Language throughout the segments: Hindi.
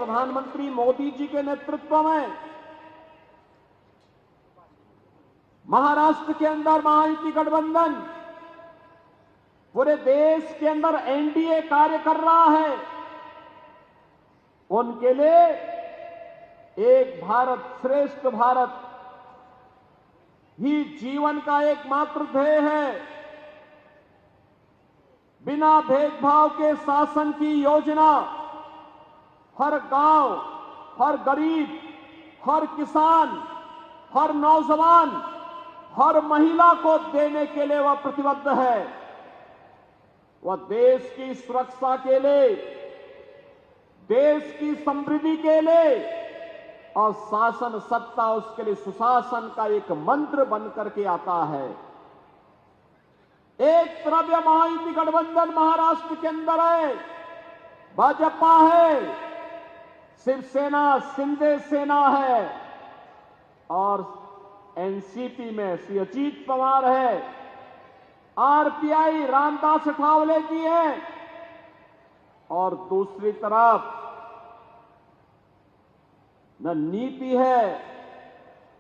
प्रधानमंत्री मोदी जी के नेतृत्व में महाराष्ट्र के अंदर महायुति गठबंधन पूरे देश के अंदर एनडीए कार्य कर रहा है। उनके लिए एक भारत श्रेष्ठ भारत ही जीवन का एकमात्र ध्येय है। बिना भेदभाव के शासन की योजना हर गांव, हर गरीब, हर किसान, हर नौजवान, हर महिला को देने के लिए वह प्रतिबद्ध है। वह देश की सुरक्षा के लिए, देश की समृद्धि के लिए और शासन सत्ता उसके लिए सुशासन का एक मंत्र बन करके आता है। एक तरफ यह महायुति गठबंधन महाराष्ट्र के अंदर है, भाजपा है, शिवसेना शिंदे सेना है और एनसीपी में श्री अजीत पवार है, आरपीआई रामदास अठावले जी हैं और दूसरी तरफ न नीति है,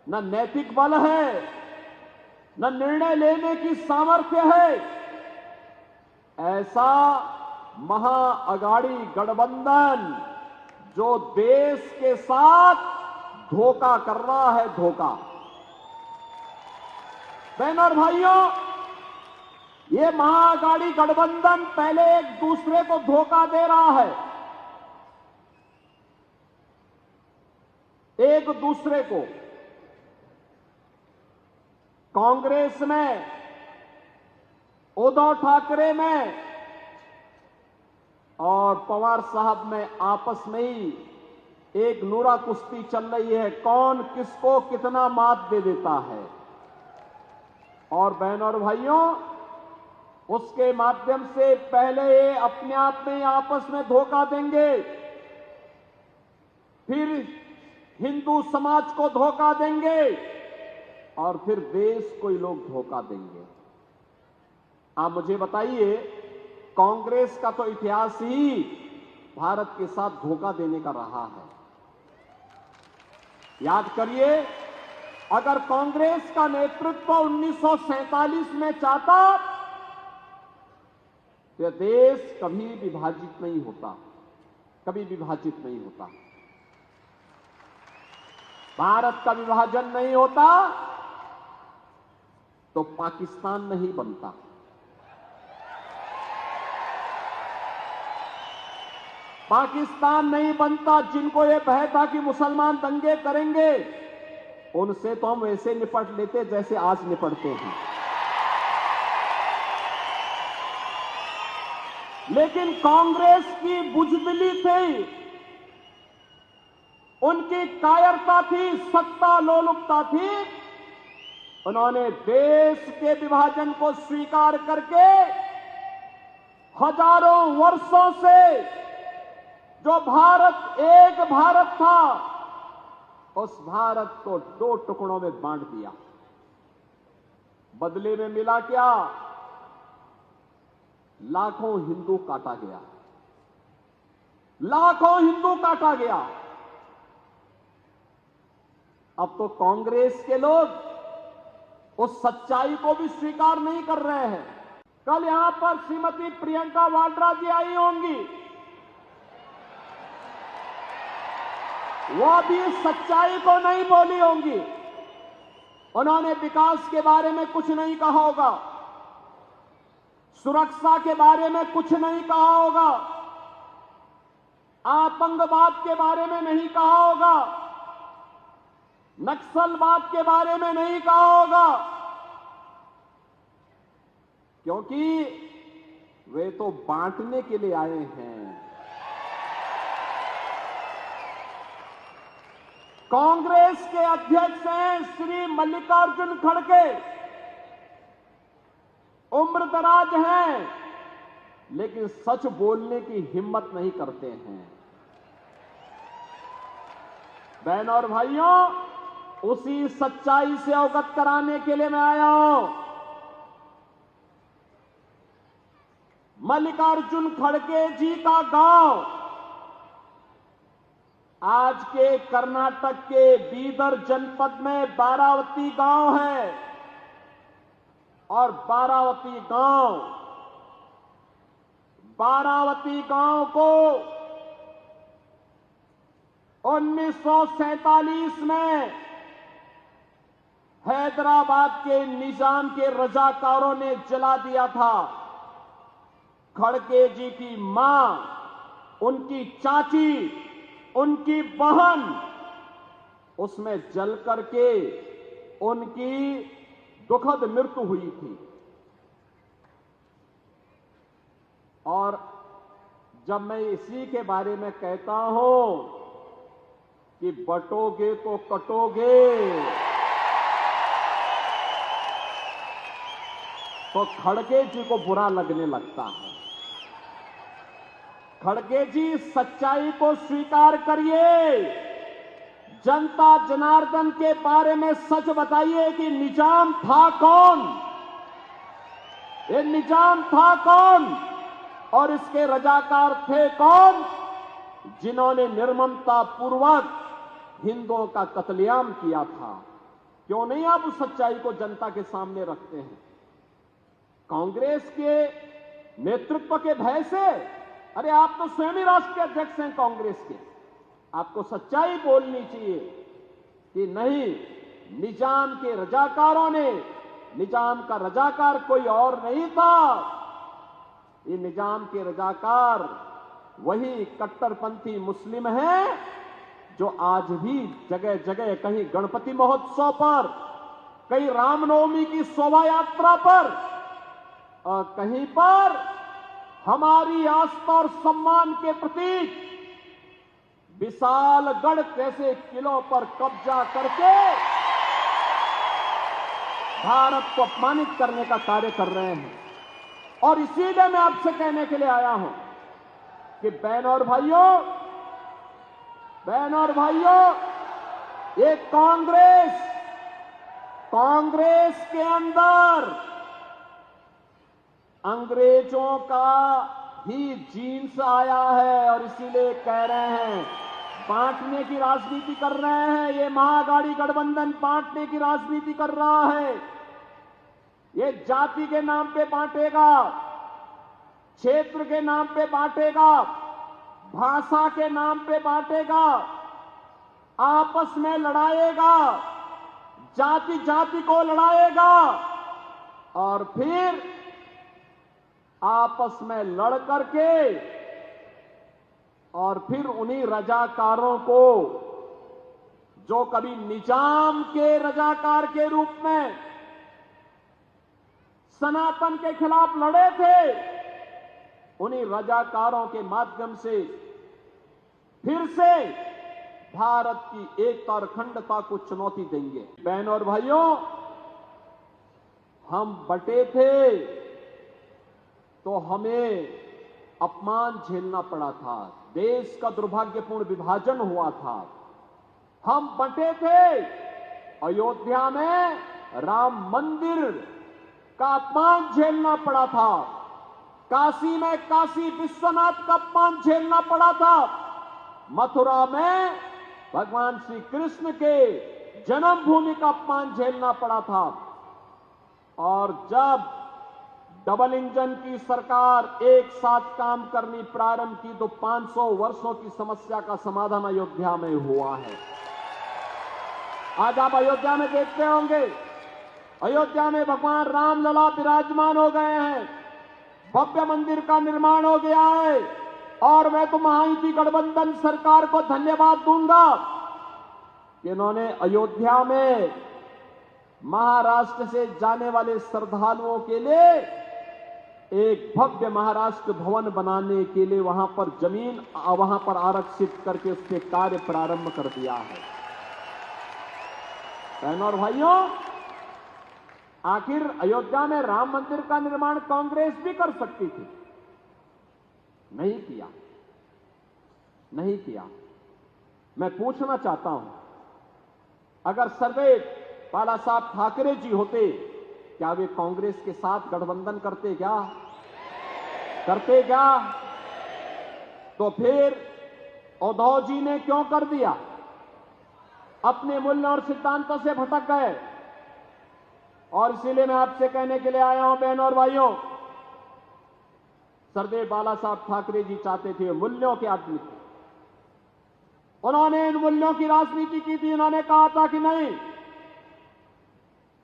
न नैतिक बल है, न निर्णय लेने की सामर्थ्य है। ऐसा महाअगाड़ी गठबंधन जो देश के साथ धोखा कर रहा है, धोखा। बहनों और भाइयों, ये महाअगाड़ी गठबंधन पहले एक दूसरे को धोखा दे रहा है, एक दूसरे को। कांग्रेस में, उद्धव ठाकरे में और पवार साहब में आपस में ही एक नूरा कुश्ती चल रही है, कौन किसको कितना मात दे देता है। और बहनों और भाइयों, उसके माध्यम से पहले ये अपने आप में आपस में धोखा देंगे, फिर हिंदू समाज को धोखा देंगे और फिर देश को ही लोग धोखा देंगे। आप मुझे बताइए, कांग्रेस का तो इतिहास ही भारत के साथ धोखा देने का रहा है। याद करिए, अगर कांग्रेस का नेतृत्व 1947 में चाहता तो देश कभी विभाजित नहीं होता, कभी विभाजित नहीं होता, भारत का विभाजन नहीं होता तो पाकिस्तान नहीं बनता। पाकिस्तान नहीं बनता। जिनको यह भय था कि मुसलमान दंगे करेंगे, उनसे तो हम वैसे निपट लेते जैसे आज निपटते हैं। लेकिन कांग्रेस की बुजदिली थी, उनकी कायरता थी, सत्ता लोलुपता थी। उन्होंने देश के विभाजन को स्वीकार करके हजारों वर्षों से जो भारत एक भारत था, उस भारत को दो टुकड़ों में बांट दिया। बदले में मिला क्या? लाखों हिंदू काटा गया, लाखों हिंदू काटा गया। अब तो कांग्रेस के लोग उस सच्चाई को भी स्वीकार नहीं कर रहे हैं। कल यहां पर श्रीमती प्रियंका वाड्रा जी आई होंगी, वो भी सच्चाई को नहीं बोली होंगी। उन्होंने विकास के बारे में कुछ नहीं कहा होगा, सुरक्षा के बारे में कुछ नहीं कहा होगा, आतंकवाद के बारे में नहीं कहा होगा, नक्सलवाद के बारे में नहीं कहा होगा, क्योंकि वे तो बांटने के लिए आए हैं। कांग्रेस के अध्यक्ष हैं श्री मल्लिकार्जुन खड़गे, उम्र दराज हैं, लेकिन सच बोलने की हिम्मत नहीं करते हैं। बहनों और भाइयों, उसी सच्चाई से अवगत कराने के लिए मैं आया हूं। मल्लिकार्जुन खड़गे जी का गांव आज के कर्नाटक के बीदर जनपद में बारावती गांव है और बारावती गांव को 1947 में हैदराबाद के निजाम के रजाकारों ने जला दिया था। खड़गे जी की मां, उनकी चाची, उनकी बहन उसमें जल करके उनकी दुखद मृत्यु हुई थी। और जब मैं इसी के बारे में कहता हूं कि बटोगे तो कटोगे, तो खड़गे जी को बुरा लगने लगता है। खड़गे जी, सच्चाई को स्वीकार करिए, जनता जनार्दन के बारे में सच बताइए कि निजाम था कौन, ये निजाम था कौन और इसके रजाकार थे कौन, जिन्होंने निर्ममता पूर्वक हिंदुओं का कत्लेआम किया था। क्यों नहीं आप उस सच्चाई को जनता के सामने रखते हैं? कांग्रेस के नेतृत्व के भय से, अरे आप तो स्वयं ही राष्ट्रीय अध्यक्ष हैं कांग्रेस के, आपको सच्चाई बोलनी चाहिए कि नहीं, निजाम के रजाकारों ने, निजाम का रजाकार कोई और नहीं था, ये निजाम के रजाकार वही कट्टरपंथी मुस्लिम हैं जो आज भी जगह जगह, कहीं गणपति महोत्सव पर, कहीं रामनवमी की शोभा यात्रा पर और कहीं पर हमारी आस्था और सम्मान के प्रतीक विशालगढ़ जैसे किलों पर कब्जा करके भारत को अपमानित करने का कार्य कर रहे हैं। और इसीलिए मैं आपसे कहने के लिए आया हूं कि बहनों और भाइयों, ये कांग्रेस के अंदर अंग्रेजों का ही जीन्स आया है और इसीलिए कह रहे हैं, बांटने की राजनीति कर रहे हैं। ये महाअघाड़ी गठबंधन बांटने की राजनीति कर रहा है। ये जाति के नाम पे बांटेगा, क्षेत्र के नाम पे बांटेगा, भाषा के नाम पे बांटेगा, आपस में लड़ाएगा, जाति जाति को लड़ाएगा और फिर आपस में लड़ करके और फिर उन्हीं रजाकारों को, जो कभी निजाम के रजाकार के रूप में सनातन के खिलाफ लड़े थे, उन्हीं रजाकारों के माध्यम से फिर से भारत की एकता और अखंडता को चुनौती देंगे। बहनों और भाइयों, हम बटे थे तो हमें अपमान झेलना पड़ा था, देश का दुर्भाग्यपूर्ण विभाजन हुआ था। हम बटे थे, अयोध्या में राम मंदिर का अपमान झेलना पड़ा था, काशी में काशी विश्वनाथ का अपमान झेलना पड़ा था, मथुरा में भगवान श्री कृष्ण के जन्मभूमि का अपमान झेलना पड़ा था। और जब डबल इंजन की सरकार एक साथ काम करनी प्रारंभ की तो 500 वर्षों की समस्या का समाधान अयोध्या में हुआ है। आज आप अयोध्या में देखते होंगे, अयोध्या में भगवान रामलला विराजमान हो गए हैं, भव्य मंदिर का निर्माण हो गया है। और मैं तो महायुति गठबंधन सरकार को धन्यवाद दूंगा कि इन्होंने अयोध्या में महाराष्ट्र से जाने वाले श्रद्धालुओं के लिए एक भव्य महाराष्ट्र भवन बनाने के लिए वहां पर जमीन वहां पर आरक्षित करके उसके कार्य प्रारंभ कर दिया है। बहनों और भाइयों, आखिर अयोध्या में राम मंदिर का निर्माण कांग्रेस भी कर सकती थी, नहीं किया। मैं पूछना चाहता हूं, अगर सर्वे बाला साहब ठाकरे जी होते, क्या वे कांग्रेस के साथ गठबंधन करते क्या? तो फिर उद्धव जी ने क्यों कर दिया? अपने मूल्य और सिद्धांतों से भटक गए। और इसीलिए मैं आपसे कहने के लिए आया हूं बहनों और भाइयों, सरदेव बाला साहब ठाकरे जी चाहते थे, मूल्यों के आदमी थे। उन्होंने इन मूल्यों की राजनीति की थी। उन्होंने कहा था कि नहीं,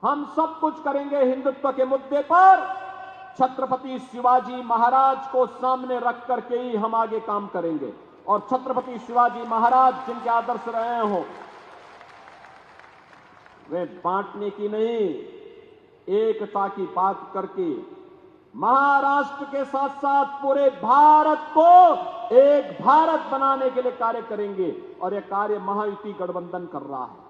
हम सब कुछ करेंगे हिंदुत्व के मुद्दे पर, छत्रपति शिवाजी महाराज को सामने रख करके ही हम आगे काम करेंगे। और छत्रपति शिवाजी महाराज जिनके आदर्श रहे हों, वे बांटने की नहीं, एकता की बात करके महाराष्ट्र के साथ साथ पूरे भारत को एक भारत बनाने के लिए कार्य करेंगे। और यह कार्य महायुति गठबंधन कर रहा है।